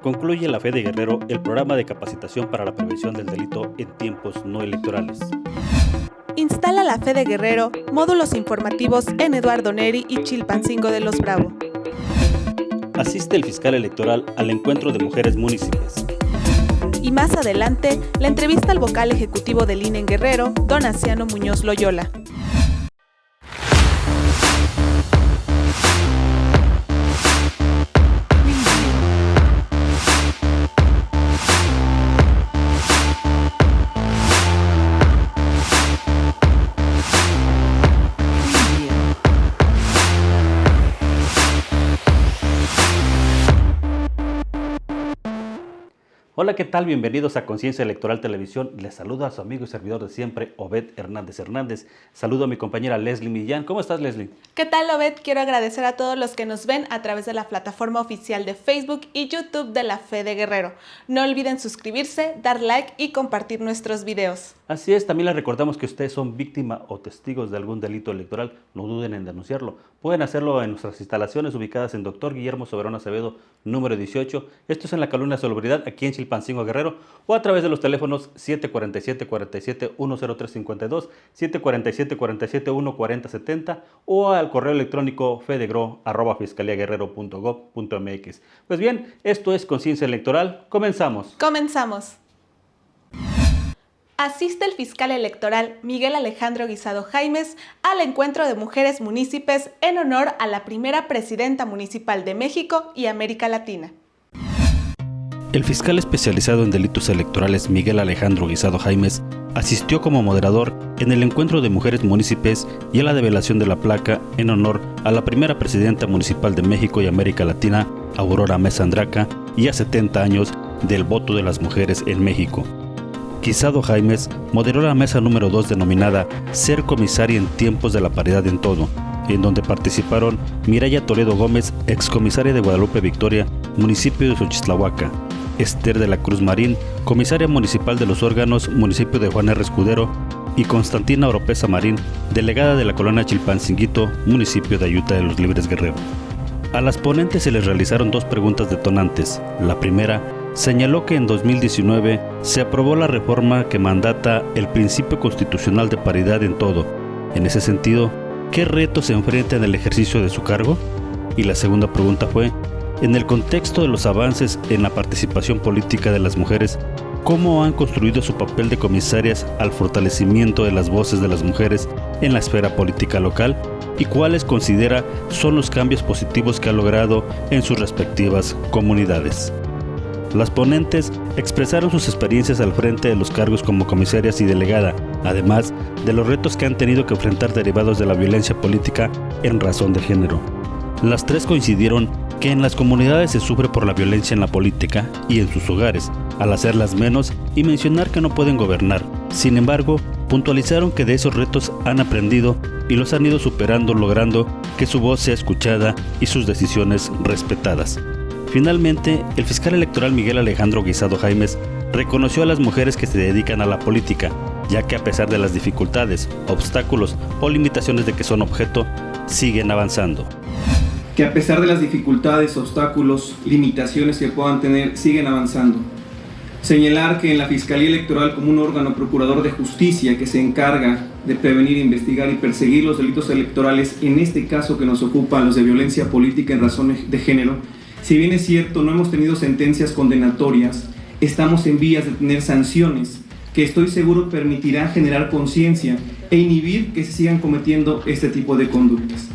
Concluye la Fede Guerrero el programa de capacitación para la prevención del delito en tiempos no electorales. Instala la Fede Guerrero módulos informativos en Eduardo Neri y Chilpancingo de los Bravo. Asiste el fiscal electoral al encuentro de mujeres municipios. Y más adelante, la entrevista al vocal ejecutivo del INE en Guerrero, Donaciano Muñoz Loyola. Hola, ¿qué tal? Bienvenidos a Conciencia Electoral Televisión. Les saluda a su amigo y servidor de siempre, Obed Hernández. Saludo a mi compañera Leslie Millán. ¿Cómo estás, Leslie? ¿Qué tal, Obed? Quiero agradecer a todos los que nos ven a través de la plataforma oficial de Facebook y YouTube de la Fede Guerrero. No olviden suscribirse, dar like y compartir nuestros videos. Así es, también les recordamos que ustedes son víctima o testigos de algún delito electoral. No duden en denunciarlo. Pueden hacerlo en nuestras instalaciones ubicadas en Dr. Guillermo Soberón Acevedo, número 18. Esto es en la Colonia Salubridad, aquí en Chilpancingo, Guerrero, o a través de los teléfonos 747-47-10352, 747-47-14070 o al correo electrónico fedegro@fiscaliaguerrero.gov.mx. Pues bien, esto es Conciencia Electoral. Comenzamos. Asiste el fiscal electoral Miguel Alejandro Guisado Jaimes al encuentro de mujeres municipios en honor a la primera presidenta municipal de México y América Latina. El fiscal especializado en delitos electorales Miguel Alejandro Guisado Jaimes asistió como moderador en el encuentro de mujeres municipios y a la develación de la placa en honor a la primera presidenta municipal de México y América Latina, Aurora Mesa Andraca, y a 70 años del voto de las mujeres en México. Guisado Jaimes moderó la mesa número 2 denominada Ser comisaria en tiempos de la paridad en todo, en donde participaron Mireya Toledo Gómez, excomisaria de Guadalupe Victoria, municipio de Xochitlahuaca; Esther de la Cruz Marín, comisaria municipal de los órganos, municipio de Juan R. Escudero; y Constantina Oropesa Marín, delegada de la colonia Chilpancinguito, municipio de Ayutla de los Libres, Guerrero. A las ponentes se les realizaron 2 preguntas detonantes. La primera señaló que en 2019 se aprobó la reforma que mandata el principio constitucional de paridad en todo. En ese sentido, ¿qué retos se enfrenta en el ejercicio de su cargo? Y la segunda pregunta fue, en el contexto de los avances en la participación política de las mujeres, ¿cómo han construido su papel de comisarias al fortalecimiento de las voces de las mujeres en la esfera política local? ¿Y cuáles considera son los cambios positivos que ha logrado en sus respectivas comunidades? Las ponentes expresaron sus experiencias al frente de los cargos como comisarias y delegada, además de los retos que han tenido que enfrentar derivados de la violencia política en razón de género. Las 3 coincidieron que en las comunidades se sufre por la violencia en la política y en sus hogares, al hacerlas menos y mencionar que no pueden gobernar. Sin embargo, puntualizaron que de esos retos han aprendido y los han ido superando, logrando que su voz sea escuchada y sus decisiones respetadas. Finalmente, el fiscal electoral Miguel Alejandro Guisado Jaimes reconoció a las mujeres que se dedican a la política, ya que a pesar de las dificultades, obstáculos o limitaciones de que son objeto, siguen avanzando. Que a pesar de las dificultades, obstáculos, limitaciones que puedan tener, siguen avanzando. Señalar que en la Fiscalía Electoral, como un órgano procurador de justicia que se encarga de prevenir, investigar y perseguir los delitos electorales, en este caso que nos ocupan los de violencia política en razón de género, si bien es cierto, no hemos tenido sentencias condenatorias, estamos en vías de tener sanciones que estoy seguro permitirán generar conciencia e inhibir que se sigan cometiendo este tipo de conductas.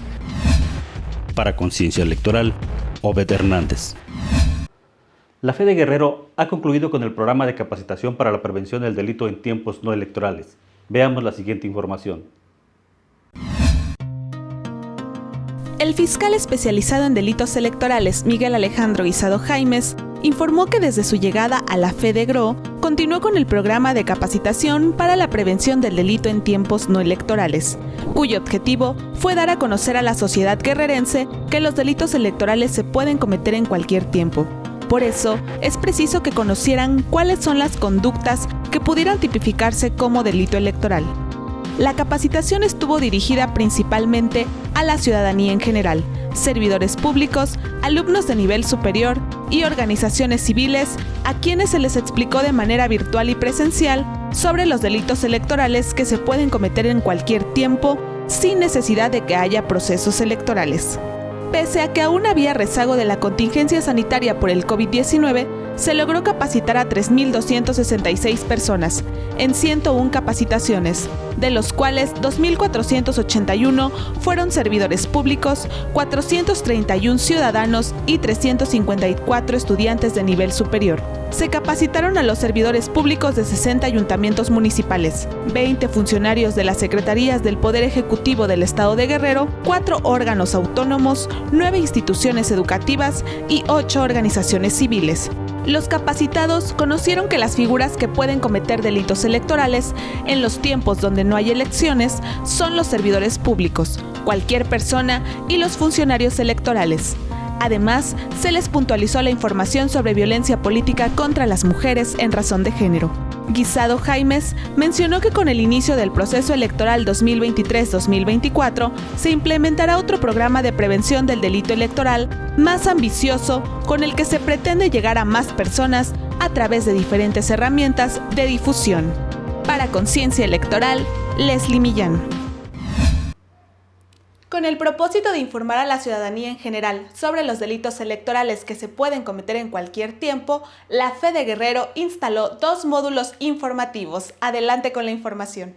Para Conciencia Electoral, Obed Hernández. La Fede Guerrero ha concluido con el programa de capacitación para la prevención del delito en tiempos no electorales. Veamos la siguiente información. El fiscal especializado en delitos electorales Miguel Alejandro Guisado Jaimes informó que desde su llegada a la Fede Gro continuó con el programa de capacitación para la prevención del delito en tiempos no electorales, cuyo objetivo fue dar a conocer a la sociedad guerrerense que los delitos electorales se pueden cometer en cualquier tiempo. Por eso, es preciso que conocieran cuáles son las conductas que pudieran tipificarse como delito electoral. La capacitación estuvo dirigida principalmente a la ciudadanía en general, servidores públicos, alumnos de nivel superior y organizaciones civiles a quienes se les explicó de manera virtual y presencial sobre los delitos electorales que se pueden cometer en cualquier tiempo sin necesidad de que haya procesos electorales. Pese a que aún había rezago de la contingencia sanitaria por el COVID-19, se logró capacitar a 3.266 personas en 101 capacitaciones, de los cuales 2.481 fueron servidores públicos, 431 ciudadanos y 354 estudiantes de nivel superior. Se capacitaron a los servidores públicos de 60 ayuntamientos municipales, 20 funcionarios de las secretarías del Poder Ejecutivo del Estado de Guerrero, 4 órganos autónomos, 9 instituciones educativas y 8 organizaciones civiles. Los capacitados conocieron que las figuras que pueden cometer delitos electorales en los tiempos donde no hay elecciones son los servidores públicos, cualquier persona y los funcionarios electorales. Además, se les puntualizó la información sobre violencia política contra las mujeres en razón de género. Guisado Jaimes mencionó que con el inicio del proceso electoral 2023-2024 se implementará otro programa de prevención del delito electoral más ambicioso con el que se pretende llegar a más personas a través de diferentes herramientas de difusión. Para Conciencia Electoral, Leslie Millán. Con el propósito de informar a la ciudadanía en general sobre los delitos electorales que se pueden cometer en cualquier tiempo, la FE de Guerrero instaló 2 módulos informativos. Adelante con la información.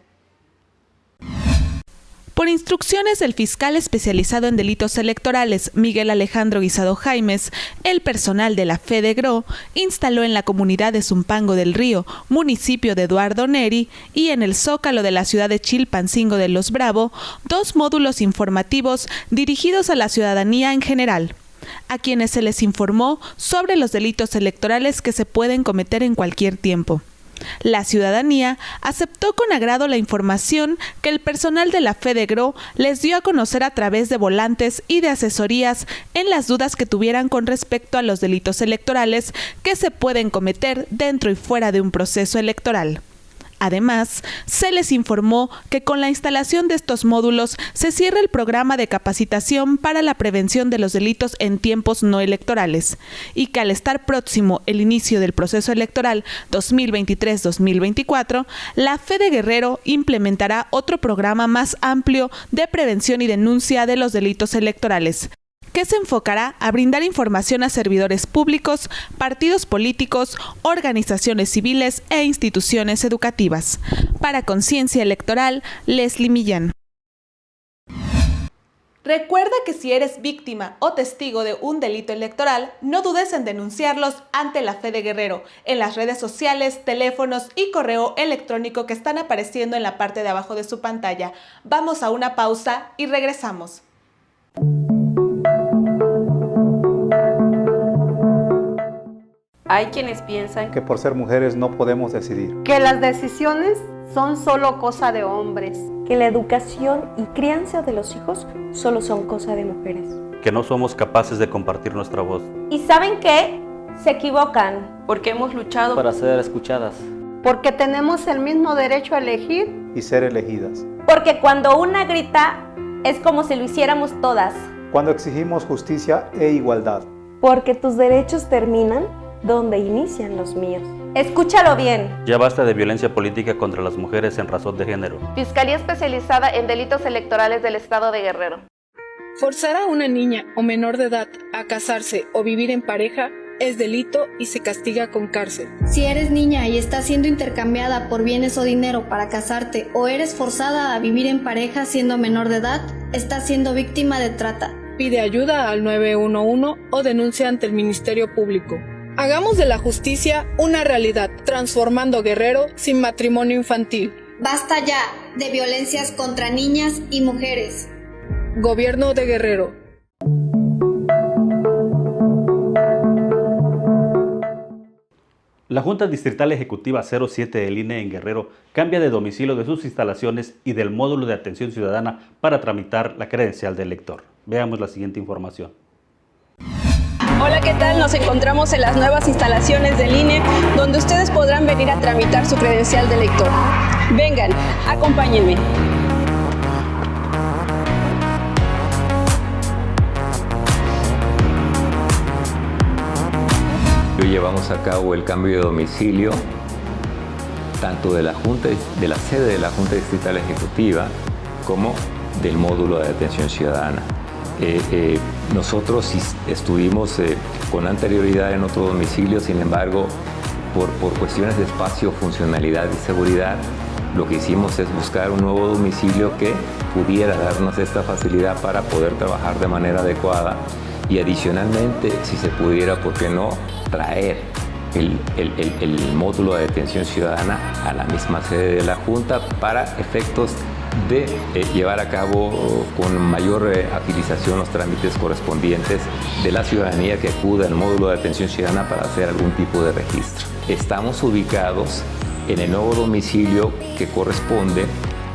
Por instrucciones del fiscal especializado en delitos electorales, Miguel Alejandro Guisado Jaimes, el personal de la FE de GRO instaló en la comunidad de Zumpango del Río, municipio de Eduardo Neri, y en el Zócalo de la ciudad de Chilpancingo de Los Bravo, 2 módulos informativos dirigidos a la ciudadanía en general, a quienes se les informó sobre los delitos electorales que se pueden cometer en cualquier tiempo. La ciudadanía aceptó con agrado la información que el personal de la FE de GRO les dio a conocer a través de volantes y de asesorías en las dudas que tuvieran con respecto a los delitos electorales que se pueden cometer dentro y fuera de un proceso electoral. Además, se les informó que con la instalación de estos módulos se cierra el programa de capacitación para la prevención de los delitos en tiempos no electorales y que al estar próximo el inicio del proceso electoral 2023-2024, la FE de Guerrero implementará otro programa más amplio de prevención y denuncia de los delitos electorales, que se enfocará a brindar información a servidores públicos, partidos políticos, organizaciones civiles e instituciones educativas. Para Conciencia Electoral, Leslie Millán. Recuerda que si eres víctima o testigo de un delito electoral, no dudes en denunciarlos ante la FE de Guerrero en las redes sociales, teléfonos y correo electrónico que están apareciendo en la parte de abajo de su pantalla. Vamos a una pausa y regresamos. Hay quienes piensan que por ser mujeres no podemos decidir, que las decisiones son solo cosa de hombres, que la educación y crianza de los hijos solo son cosa de mujeres, que no somos capaces de compartir nuestra voz. ¿Y saben qué? Se equivocan. porque hemos luchado para ser escuchadas, porque tenemos el mismo derecho a elegir y ser elegidas. Porque cuando una grita, es como si lo hiciéramos todas. Cuando exigimos justicia e igualdad. porque tus derechos terminan donde inician los míos. Escúchalo bien. Ya basta de violencia política contra las mujeres en razón de género. Fiscalía Especializada en Delitos Electorales del Estado de Guerrero. Forzar a una niña o menor de edad a casarse o vivir en pareja es delito y se castiga con cárcel. Si eres niña y estás siendo intercambiada por bienes o dinero para casarte o eres forzada a vivir en pareja siendo menor de edad, estás siendo víctima de trata. Pide ayuda al 911 o denuncia ante el Ministerio Público. Hagamos de la justicia una realidad, transformando Guerrero sin matrimonio infantil. Basta ya de violencias contra niñas y mujeres. Gobierno de Guerrero. La Junta Distrital Ejecutiva 07 del INE en Guerrero cambia de domicilio de sus instalaciones y del módulo de atención ciudadana para tramitar la credencial de elector. Veamos la siguiente información. Hola, ¿qué tal? Nos encontramos en las nuevas instalaciones del INE, donde ustedes podrán venir a tramitar su credencial de elector. Vengan, acompáñenme. llevamos a cabo el cambio de domicilio tanto de la sede de la Junta Distrital Ejecutiva como del módulo de atención ciudadana. Nosotros estuvimos con anterioridad en otro domicilio, sin embargo, por cuestiones de espacio, funcionalidad y seguridad, lo que hicimos es buscar un nuevo domicilio que pudiera darnos esta facilidad para poder trabajar de manera adecuada y adicionalmente, si se pudiera, ¿por qué no?, traer el módulo de atención ciudadana a la misma sede de la Junta para efectos de llevar a cabo con mayor agilización los trámites correspondientes de la ciudadanía que acude al módulo de atención ciudadana para hacer algún tipo de registro. Estamos ubicados en el nuevo domicilio que corresponde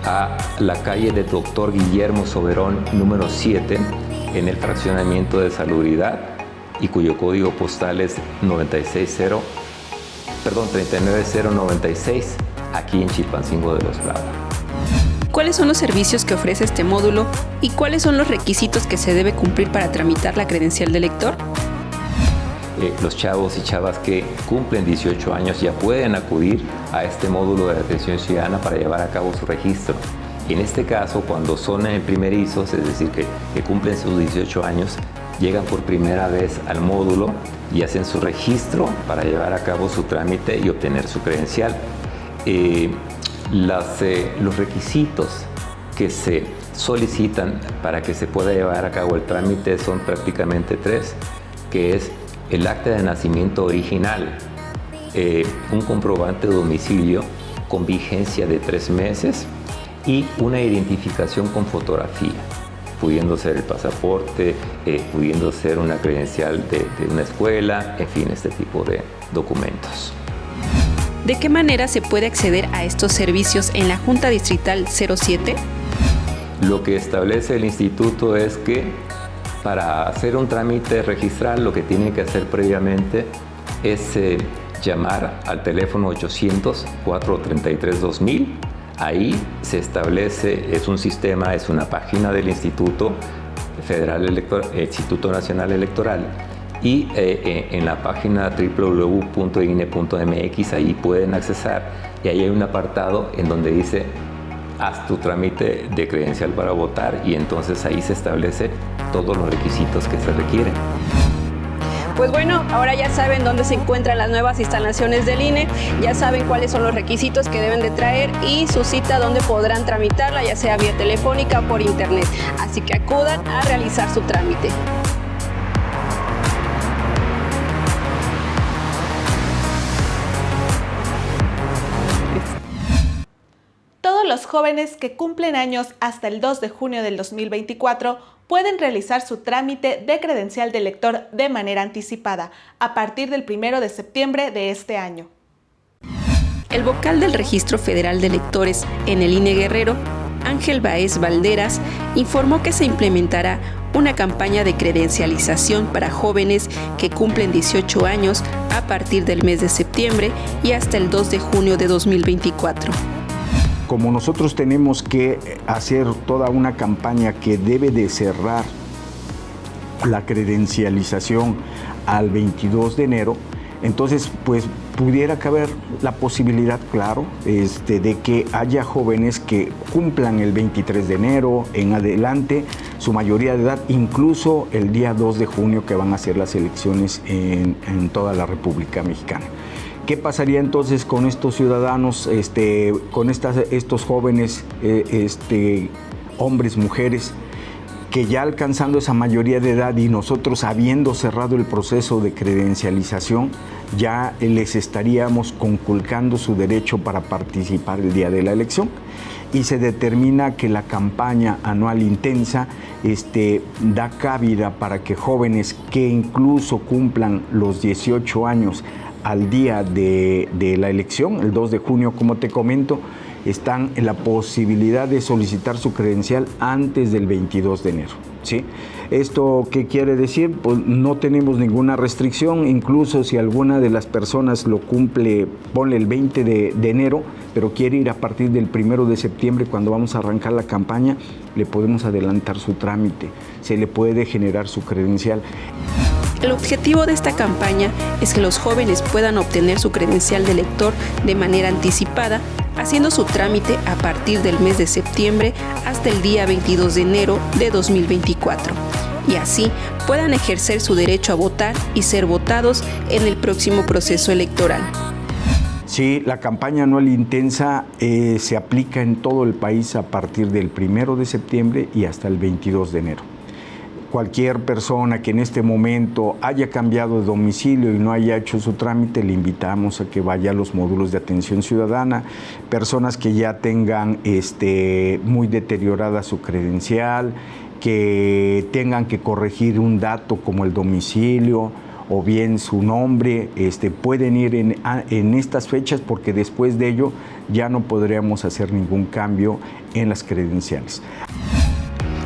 a la calle de Dr. Guillermo Soberón, número 7, en el fraccionamiento de Salubridad y cuyo código postal es 39096, aquí en Chilpancingo de los Prados. ¿Cuáles son los servicios que ofrece este módulo y cuáles son los requisitos que se debe cumplir para tramitar la credencial de lector? Los chavos y chavas que cumplen 18 años ya pueden acudir a este módulo de atención ciudadana para llevar a cabo su registro. En este caso, cuando son primerizos, es decir, que cumplen sus 18 años, llegan por primera vez al módulo y hacen su registro para llevar a cabo su trámite y obtener su credencial. Los requisitos que se solicitan para que se pueda llevar a cabo el trámite son prácticamente 3, que es el acta de nacimiento original, un comprobante de domicilio con vigencia de 3 meses y una identificación con fotografía, pudiendo ser el pasaporte, pudiendo ser una credencial de una escuela, en fin, este tipo de documentos. ¿De qué manera se puede acceder a estos servicios en la Junta Distrital 07? Lo que establece el instituto es que para hacer un trámite registral lo que tiene que hacer previamente es llamar al teléfono 800-433-2000. Ahí se establece, es un sistema, es una página del Instituto Federal Instituto Nacional Electoral y en la página www.ine.mx ahí pueden accesar y ahí hay un apartado en donde dice haz tu trámite de credencial para votar y entonces ahí se establece todos los requisitos que se requieren. Pues bueno, ahora ya saben dónde se encuentran las nuevas instalaciones del INE, ya saben cuáles son los requisitos que deben de traer y su cita donde podrán tramitarla, ya sea vía telefónica o por internet. Así que acudan a realizar su trámite. Todos los jóvenes que cumplen años hasta el 2 de junio del 2024 pueden realizar su trámite de credencial de lector de manera anticipada a partir del 1 de septiembre de este año. El vocal del Registro Federal de Electores en el INE Guerrero, Ángel Baez Valderas, informó que se implementará una campaña de credencialización para jóvenes que cumplen 18 años a partir del mes de septiembre y hasta el 2 de junio de 2024. Como nosotros tenemos que hacer toda una campaña que debe de cerrar la credencialización al 22 de enero, entonces pues pudiera caber la posibilidad, claro, de que haya jóvenes que cumplan el 23 de enero en adelante su mayoría de edad, incluso el día 2 de junio que van a ser las elecciones en toda la República Mexicana. ¿Qué pasaría entonces con estos ciudadanos, con estos jóvenes, hombres, mujeres, que ya alcanzando esa mayoría de edad y nosotros habiendo cerrado el proceso de credencialización, ya les estaríamos conculcando su derecho para participar el día de la elección? Y se determina que la campaña anual intensa da cabida para que jóvenes que incluso cumplan los 18 años al día de la elección, el 2 de junio, como te comento, están en la posibilidad de solicitar su credencial antes del 22 de enero, ¿sí? ¿Esto qué quiere decir? Pues no tenemos ninguna restricción, incluso si alguna de las personas lo cumple, ponle el 20 de enero, pero quiere ir a partir del 1 de septiembre, cuando vamos a arrancar la campaña, le podemos adelantar su trámite, se le puede generar su credencial. El objetivo de esta campaña es que los jóvenes puedan obtener su credencial de elector de manera anticipada, haciendo su trámite a partir del mes de septiembre hasta el día 22 de enero de 2024, y así puedan ejercer su derecho a votar y ser votados en el próximo proceso electoral. Sí, la campaña anual intensa se aplica en todo el país a partir del 1 de septiembre y hasta el 22 de enero. Cualquier persona que en este momento haya cambiado de domicilio y no haya hecho su trámite, le invitamos a que vaya a los módulos de atención ciudadana. Personas que ya tengan muy deteriorada su credencial, que tengan que corregir un dato como el domicilio o bien su nombre, pueden ir en estas fechas, porque después de ello ya no podríamos hacer ningún cambio en las credenciales.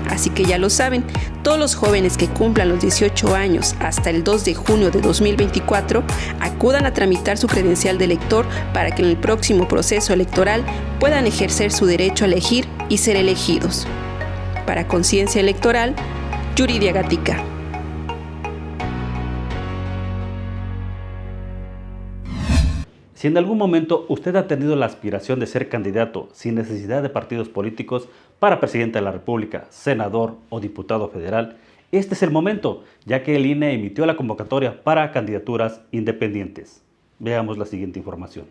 Así que ya lo saben, todos los jóvenes que cumplan los 18 años hasta el 2 de junio de 2024 acudan a tramitar su credencial de elector para que en el próximo proceso electoral puedan ejercer su derecho a elegir y ser elegidos. Para Conciencia Electoral, Yuridia Gatica. Si en algún momento usted ha tenido la aspiración de ser candidato sin necesidad de partidos políticos para presidente de la República, senador o diputado federal, este es el momento, ya que el INE emitió la convocatoria para candidaturas independientes. Veamos la siguiente información.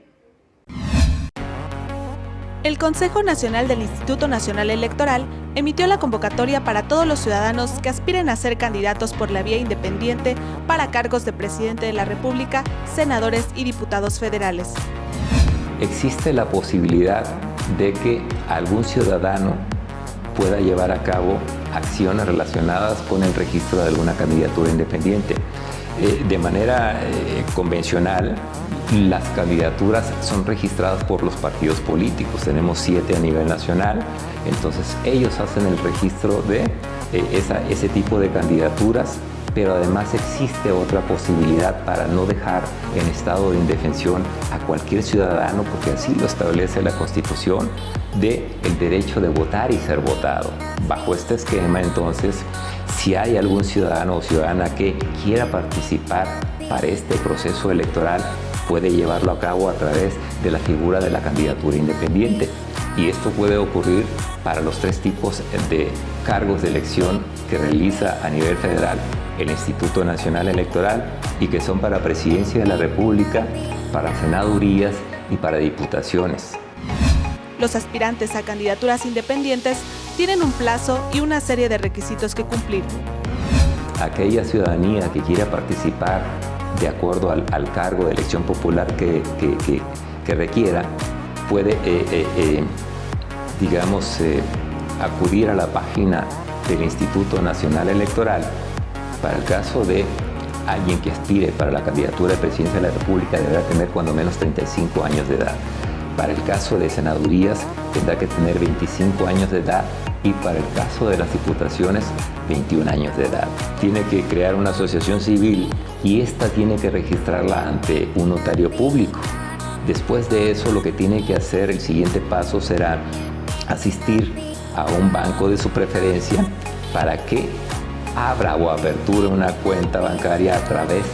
El Consejo Nacional del Instituto Nacional Electoral emitió la convocatoria para todos los ciudadanos que aspiren a ser candidatos por la vía independiente para cargos de presidente de la República, senadores y diputados federales. Existe la posibilidad de que algún ciudadano pueda llevar a cabo acciones relacionadas con el registro de alguna candidatura independiente. De manera convencional, las candidaturas son registradas por los partidos políticos. Tenemos 7 a nivel nacional, entonces ellos hacen el registro de ese tipo de candidaturas, pero además existe otra posibilidad para no dejar en estado de indefensión a cualquier ciudadano, porque así lo establece la Constitución, del derecho de votar y ser votado. Bajo este esquema, entonces, si hay algún ciudadano o ciudadana que quiera participar para este proceso electoral, puede llevarlo a cabo a través de la figura de la candidatura independiente. Y esto puede ocurrir para los 3 tipos de cargos de elección que realiza a nivel federal el Instituto Nacional Electoral, y que son para Presidencia de la República, para senadurías y para diputaciones. Los aspirantes a candidaturas independientes tienen un plazo y una serie de requisitos que cumplir. Aquella ciudadanía que quiera participar de acuerdo al cargo de elección popular que requiera, puede, acudir a la página del Instituto Nacional Electoral. Para el caso de alguien que aspire para la candidatura de presidencia de la República, deberá tener cuando menos 35 años de edad. Para el caso de senadurías, tendrá que tener 25 años de edad, y para el caso de las diputaciones, 21 años de edad. Tiene que crear una asociación civil y esta tiene que registrarla ante un notario público. Después de eso, lo que tiene que hacer, el siguiente paso, será asistir a un banco de su preferencia para que abra o aperture una cuenta bancaria a través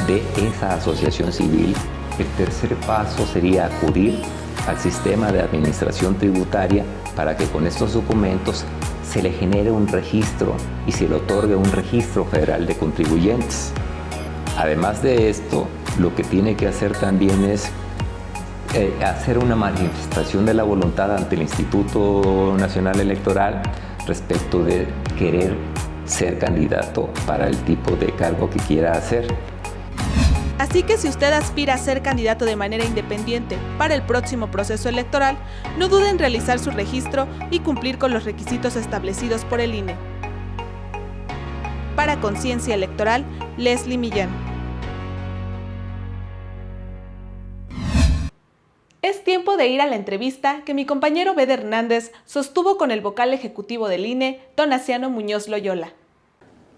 de esa asociación civil. El tercer paso sería acudir al sistema de administración tributaria para que con estos documentos se le genere un registro y se le otorgue un registro federal de contribuyentes. Además de esto, lo que tiene que hacer también es hacer una manifestación de la voluntad ante el Instituto Nacional Electoral respecto de querer ser candidato para el tipo de cargo que quiera hacer. Así que si usted aspira a ser candidato de manera independiente para el próximo proceso electoral, no dude en realizar su registro y cumplir con los requisitos establecidos por el INE. Para Conciencia Electoral, Leslie Millán. Es tiempo de ir a la entrevista que mi compañero Bede Hernández sostuvo con el vocal ejecutivo del INE, Donaciano Muñoz Loyola.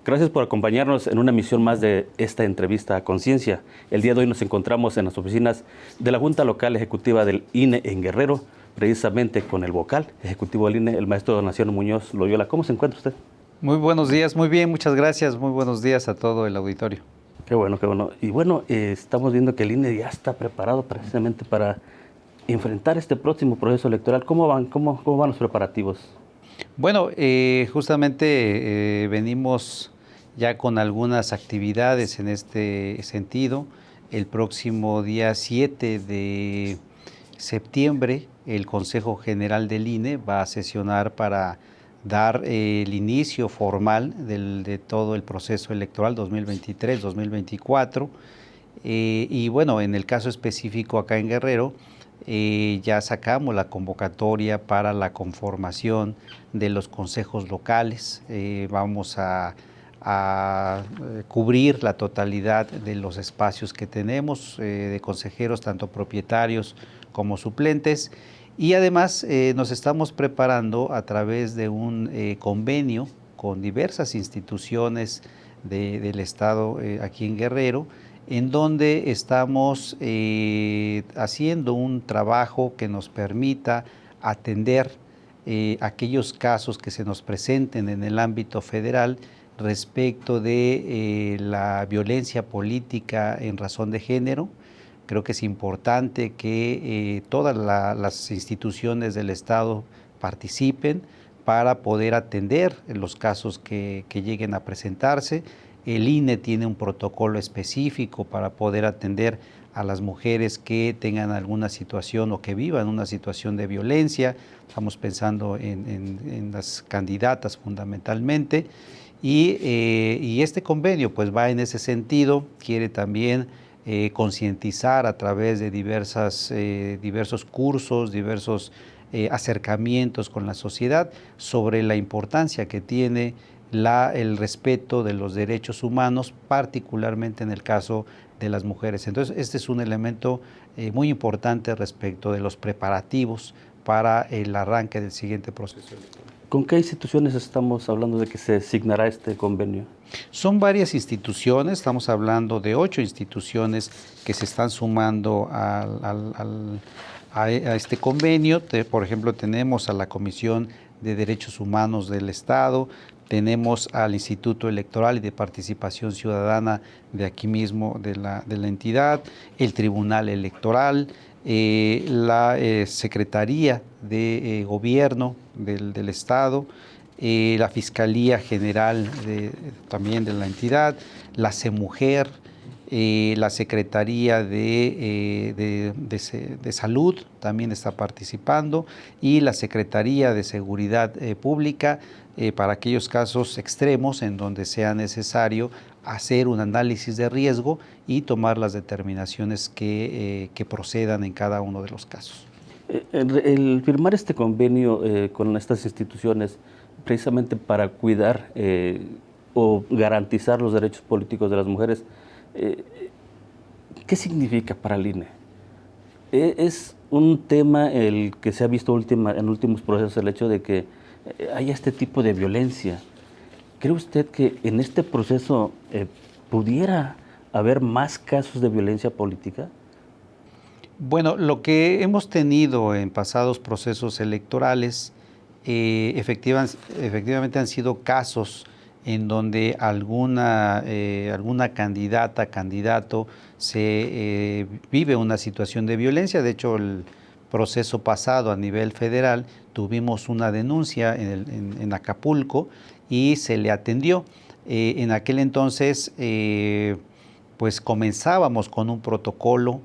Gracias por acompañarnos en una emisión más de esta entrevista a Conciencia. El día de hoy nos encontramos en las oficinas de la Junta Local Ejecutiva del INE en Guerrero, precisamente con el vocal ejecutivo del INE, el maestro Donaciano Muñoz Loyola. ¿Cómo se encuentra usted? Muy buenos días, muy bien, muchas gracias. Muy buenos días a todo el auditorio. Qué bueno, qué bueno. Y bueno, estamos viendo que el INE ya está preparado precisamente para enfrentar este próximo proceso electoral. ¿Cómo van los preparativos? Bueno, justamente venimos ya con algunas actividades en este sentido. El próximo día 7 de septiembre, el Consejo General del INE va a sesionar para dar el inicio formal de todo el proceso electoral 2023-2024. Y bueno, en el caso específico acá en Guerrero, ya sacamos la convocatoria para la conformación de los consejos locales. Vamos a cubrir la totalidad de los espacios que tenemos de consejeros, tanto propietarios como suplentes. Y además nos estamos preparando a través de un convenio con diversas instituciones del Estado aquí en Guerrero, en donde estamos haciendo un trabajo que nos permita atender aquellos casos que se nos presenten en el ámbito federal respecto de la violencia política en razón de género. Creo que es importante que todas las instituciones del Estado participen para poder atender los casos que lleguen a presentarse. El INE tiene un protocolo específico para poder atender a las mujeres que tengan alguna situación o que vivan una situación de violencia. Estamos pensando en las candidatas fundamentalmente. Y este convenio pues va en ese sentido, quiere también concientizar a través de diversos cursos, diversos acercamientos con la sociedad sobre la importancia que tiene el respeto de los derechos humanos, particularmente en el caso de las mujeres. Entonces, este es un elemento muy importante respecto de los preparativos para el arranque del siguiente proceso electoral. ¿Con qué instituciones estamos hablando de que se signará este convenio? Son varias instituciones, estamos hablando de 8 instituciones que se están sumando a este convenio. Por ejemplo, tenemos a la Comisión de Derechos Humanos del Estado, tenemos al Instituto Electoral y de Participación Ciudadana de aquí mismo, de la entidad, el Tribunal Electoral, la Secretaría de Gobierno del Estado, la Fiscalía General también de la entidad, la CEMUJER, la Secretaría de Salud también está participando, y la Secretaría de Seguridad Pública para aquellos casos extremos en donde sea necesario hacer un análisis de riesgo y tomar las determinaciones que procedan en cada uno de los casos. El firmar este convenio con estas instituciones precisamente para cuidar o garantizar los derechos políticos de las mujeres, ¿qué significa para el INE? Es un tema el que se ha visto en últimos procesos, el hecho de que haya este tipo de violencia. ¿Cree usted que en este proceso pudiera haber más casos de violencia política? Bueno, lo que hemos tenido en pasados procesos electorales efectivamente han sido casos en donde alguna candidata, candidato se vive una situación de violencia. De hecho, el proceso pasado a nivel federal tuvimos una denuncia en Acapulco y se le atendió. En aquel entonces pues comenzábamos con un protocolo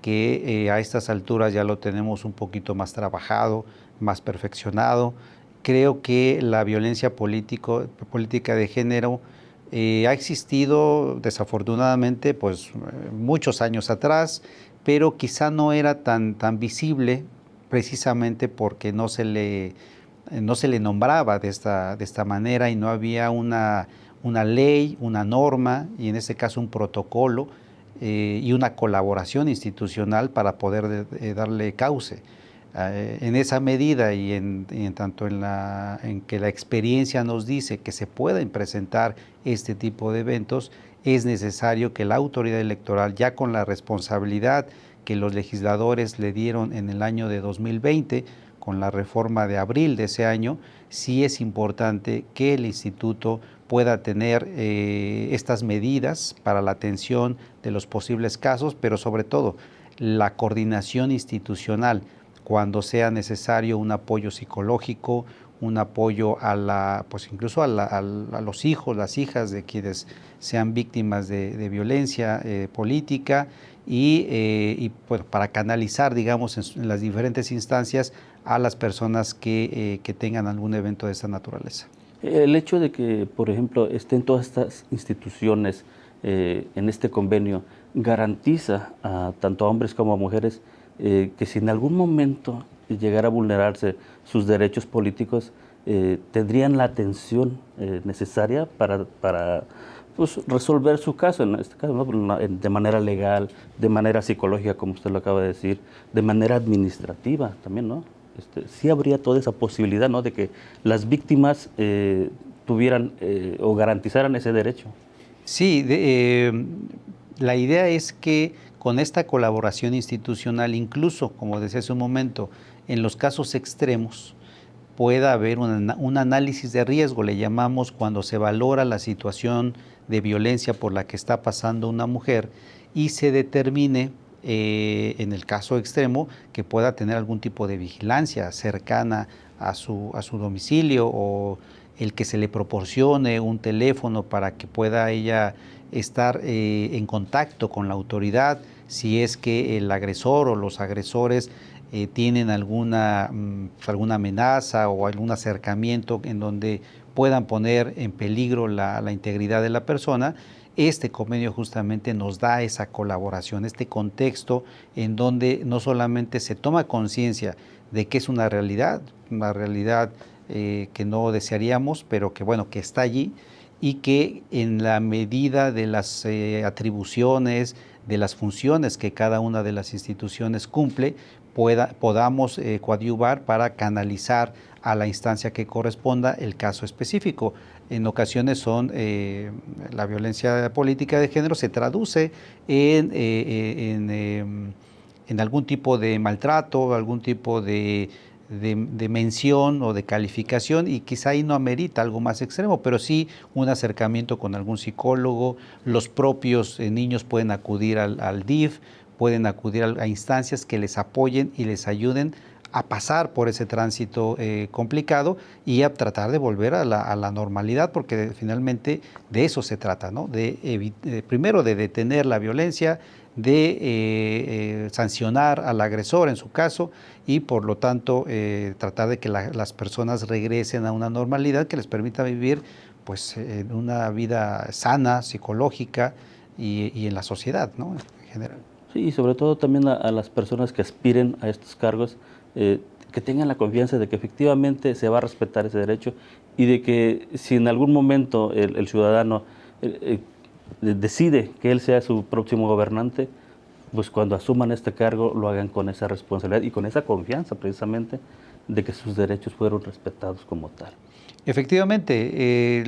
que a estas alturas ya lo tenemos un poquito más trabajado, más perfeccionado. Creo que la violencia política de género ha existido desafortunadamente pues muchos años atrás, pero quizá no era tan visible precisamente porque no se le nombraba de esta manera y no había una ley, una norma y en este caso un protocolo y una colaboración institucional para poder darle cauce. En esa medida y en tanto en que la experiencia nos dice que se pueden presentar este tipo de eventos, es necesario que la autoridad electoral, ya con la responsabilidad que los legisladores le dieron en el año de 2020, con la reforma de abril de ese año, sí es importante que el instituto pueda tener estas medidas para la atención de los posibles casos, pero sobre todo la coordinación institucional cuando sea necesario un apoyo psicológico, un apoyo pues incluso a los hijos, las hijas de quienes sean víctimas de violencia política y pues para canalizar, digamos, en las diferentes instancias a las personas que tengan algún evento de esta naturaleza. El hecho de que, por ejemplo, estén todas estas instituciones en este convenio garantiza tanto a hombres como a mujeres que si en algún momento llegara a vulnerarse sus derechos políticos, tendrían la atención necesaria para pues, resolver su caso, en este caso, ¿no? De manera legal, de manera psicológica, como usted lo acaba de decir, de manera administrativa también, ¿no? Sí habría toda esa posibilidad, ¿no?, de que las víctimas tuvieran o garantizaran ese derecho. Sí, la idea es que con esta colaboración institucional, incluso, como decía hace un momento, en los casos extremos, pueda haber un análisis de riesgo, le llamamos cuando se valora la situación de violencia por la que está pasando una mujer y se determine, en el caso extremo, que pueda tener algún tipo de vigilancia cercana a su domicilio o el que se le proporcione un teléfono para que pueda ella estar en contacto con la autoridad si es que el agresor o los agresores tienen alguna amenaza o algún acercamiento en donde puedan poner en peligro la integridad de la persona. Este convenio justamente nos da esa colaboración, este contexto en donde no solamente se toma conciencia de que es una realidad que no desearíamos, pero que bueno, que está allí y que en la medida de las atribuciones, de las funciones que cada una de las instituciones cumple, podamos coadyuvar para canalizar a la instancia que corresponda el caso específico. En ocasiones la violencia política de género se traduce en algún tipo de maltrato, algún tipo de mención o de calificación, y quizá ahí no amerita algo más extremo, pero sí un acercamiento con algún psicólogo. Los propios niños pueden acudir al DIF, pueden acudir a instancias que les apoyen y les ayuden a pasar por ese tránsito complicado y a tratar de volver a la normalidad, porque finalmente de eso se trata, ¿no? Primero de detener la violencia, de sancionar al agresor en su caso y por lo tanto tratar de que las personas regresen a una normalidad que les permita vivir pues en una vida sana, psicológica y en la sociedad, ¿no?, en general. Sí, y sobre todo también a las personas que aspiren a estos cargos, que tengan la confianza de que efectivamente se va a respetar ese derecho y de que si en algún momento el ciudadano decide que él sea su próximo gobernante, pues cuando asuman este cargo lo hagan con esa responsabilidad y con esa confianza precisamente de que sus derechos fueron respetados como tal. Efectivamente,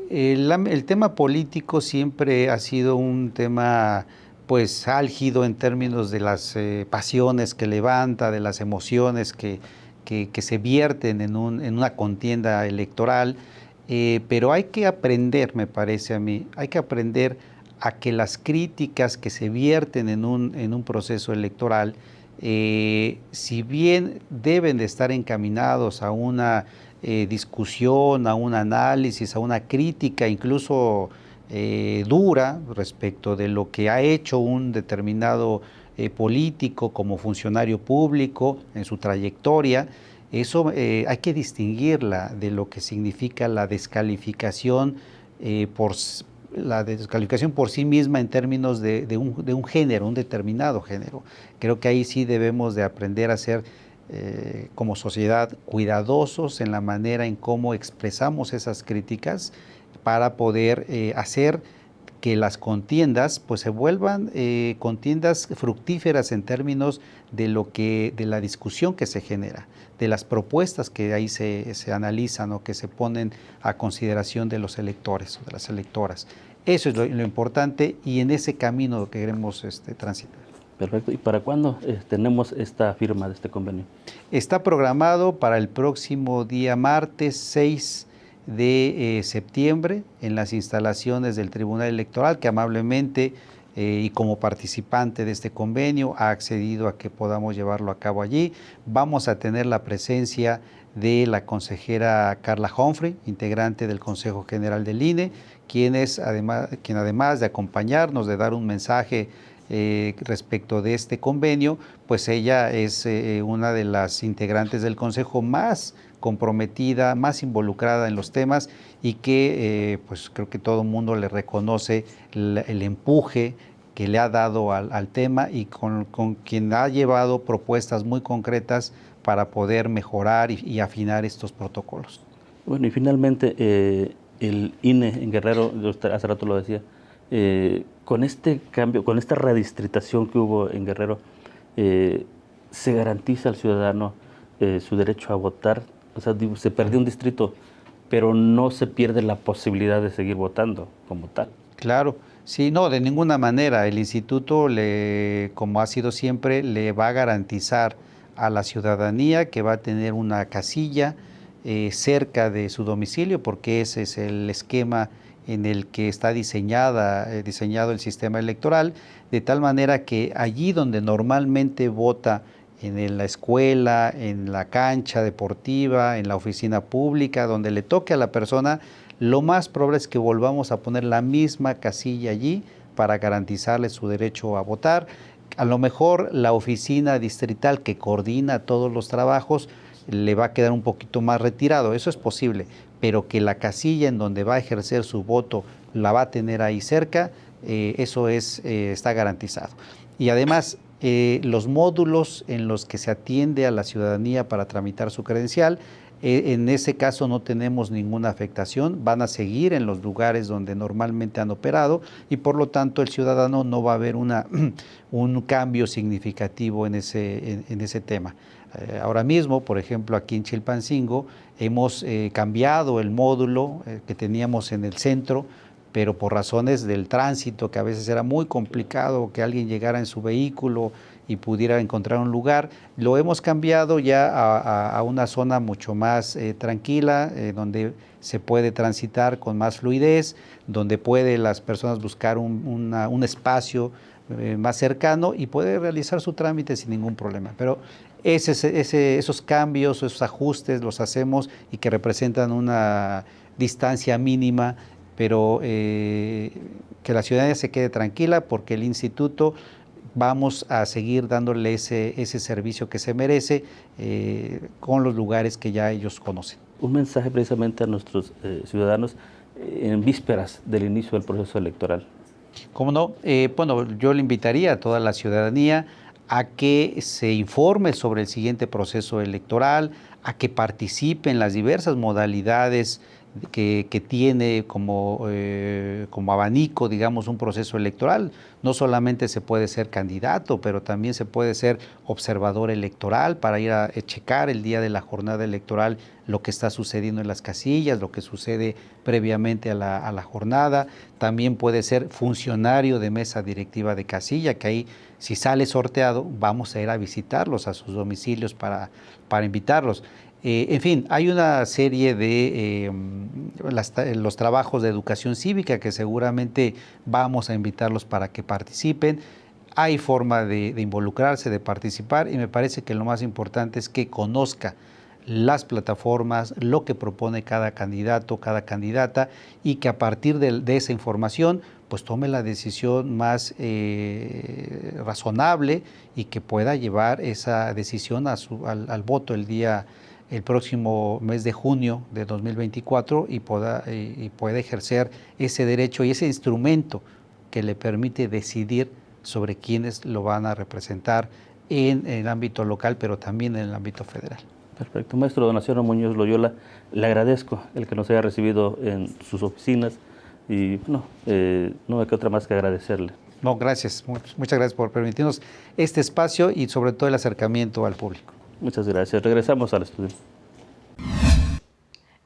el tema político siempre ha sido un tema pues álgido en términos de las pasiones que levanta, de las emociones que se vierten en una contienda electoral, pero hay que aprender, me parece a mí, hay que aprender a que las críticas que se vierten en un proceso electoral, si bien deben de estar encaminados a una discusión, a un análisis, a una crítica incluso dura respecto de lo que ha hecho un determinado político como funcionario público en su trayectoria, eso hay que distinguirla de lo que significa la descalificación por sí misma en términos de un género, un determinado género. Creo que ahí sí debemos de aprender a ser como sociedad cuidadosos en la manera en cómo expresamos esas críticas para poder hacer que las contiendas pues se vuelvan contiendas fructíferas en términos de la discusión que se genera, de las propuestas que ahí se analizan o que se ponen a consideración de los electores o de las electoras. Eso es lo importante y en ese camino que queremos transitar. Perfecto. ¿Y para cuándo tenemos esta firma de este convenio? Está programado para el próximo día martes 6 de septiembre en las instalaciones del Tribunal Electoral, que amablemente y como participante de este convenio ha accedido a que podamos llevarlo a cabo allí. Vamos a tener la presencia de la consejera Carla Humphrey, integrante del Consejo General del INE, quien además de acompañarnos, de dar un mensaje respecto de este convenio, pues ella es una de las integrantes del Consejo más comprometida, más involucrada en los temas y que pues creo que todo el mundo le reconoce el empuje que le ha dado al tema y con quien ha llevado propuestas muy concretas para poder mejorar y afinar estos protocolos. Bueno, y finalmente el INE en Guerrero, hace rato lo decía, con este cambio, con esta redistritación que hubo en Guerrero, se garantiza al ciudadano su derecho a votar. O sea, se perdió un distrito, pero no se pierde la posibilidad de seguir votando como tal. Claro, sí, no, de ninguna manera. El instituto, como ha sido siempre, le va a garantizar a la ciudadanía que va a tener una casilla cerca de su domicilio, porque ese es el esquema en el que está diseñado el sistema electoral, de tal manera que allí donde normalmente vota, en la escuela, en la cancha deportiva, en la oficina pública, donde le toque a la persona, lo más probable es que volvamos a poner la misma casilla allí para garantizarle su derecho a votar. A lo mejor la oficina distrital que coordina todos los trabajos le va a quedar un poquito más retirado, eso es posible, pero que la casilla en donde va a ejercer su voto la va a tener ahí cerca, eso está garantizado. Y además, los módulos en los que se atiende a la ciudadanía para tramitar su credencial, en ese caso no tenemos ninguna afectación, van a seguir en los lugares donde normalmente han operado y por lo tanto el ciudadano no va a ver un cambio significativo en ese tema. Ahora mismo, por ejemplo, aquí en Chilpancingo hemos cambiado el módulo que teníamos en el centro, pero por razones del tránsito, que a veces era muy complicado que alguien llegara en su vehículo y pudiera encontrar un lugar, lo hemos cambiado ya a una zona mucho más tranquila, donde se puede transitar con más fluidez, donde pueden las personas buscar un espacio más cercano y puede realizar su trámite sin ningún problema. Pero esos cambios, esos ajustes los hacemos y que representan una distancia mínima, pero que la ciudadanía se quede tranquila porque el instituto vamos a seguir dándole ese servicio que se merece con los lugares que ya ellos conocen. Un mensaje precisamente a nuestros ciudadanos en vísperas del inicio del proceso electoral. ¿Cómo no? Bueno, yo le invitaría a toda la ciudadanía a que se informe sobre el siguiente proceso electoral, a que participe en las diversas modalidades que tiene como abanico, digamos, un proceso electoral. No solamente se puede ser candidato, pero también se puede ser observador electoral para ir a checar el día de la jornada electoral lo que está sucediendo en las casillas, lo que sucede previamente a la jornada. También puede ser funcionario de mesa directiva de casilla, que ahí, si sale sorteado, vamos a ir a visitarlos a sus domicilios para invitarlos. En fin, hay una serie de los trabajos de educación cívica que seguramente vamos a invitarlos para que participen. Hay forma de involucrarse, de participar y me parece que lo más importante es que conozca las plataformas, lo que propone cada candidato, cada candidata y que a partir de esa información pues tome la decisión más razonable y que pueda llevar esa decisión al voto el próximo mes de junio de 2024 y pueda ejercer ese derecho y ese instrumento que le permite decidir sobre quiénes lo van a representar en el ámbito local, pero también en el ámbito federal. Perfecto. Maestro Donaciano Muñoz Loyola, le agradezco el que nos haya recibido en sus oficinas y no hay que otra más que agradecerle. No, gracias. Muchas gracias por permitirnos este espacio y sobre todo el acercamiento al público. Muchas gracias. Regresamos al estudio.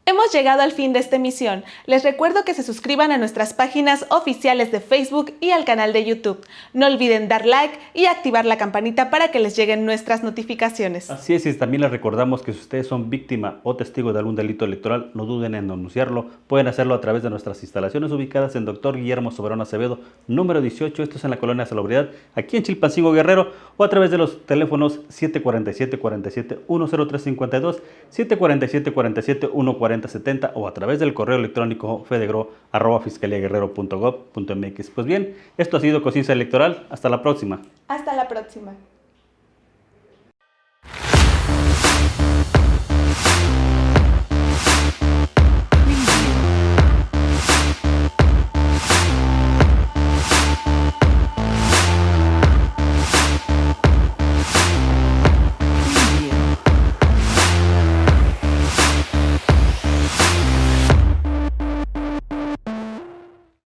Hemos Hemos llegado al fin de esta emisión. Les recuerdo que se suscriban a nuestras páginas oficiales de Facebook y al canal de YouTube. No olviden dar like y activar la campanita para que les lleguen nuestras notificaciones. Así es, y también les recordamos que si ustedes son víctima o testigo de algún delito electoral, no duden en denunciarlo. Pueden hacerlo a través de nuestras instalaciones ubicadas en Dr. Guillermo Soberón Acevedo, número 18, esto es en la colonia Salubridad, aquí en Chilpancingo, Guerrero, o a través de los teléfonos 747-47-10352, 747-47-14070 o a través del correo electrónico fedegro@fiscaliaguerrero.gov.mx. Pues bien, esto ha sido Conciencia Electoral. Hasta la próxima. Hasta la próxima.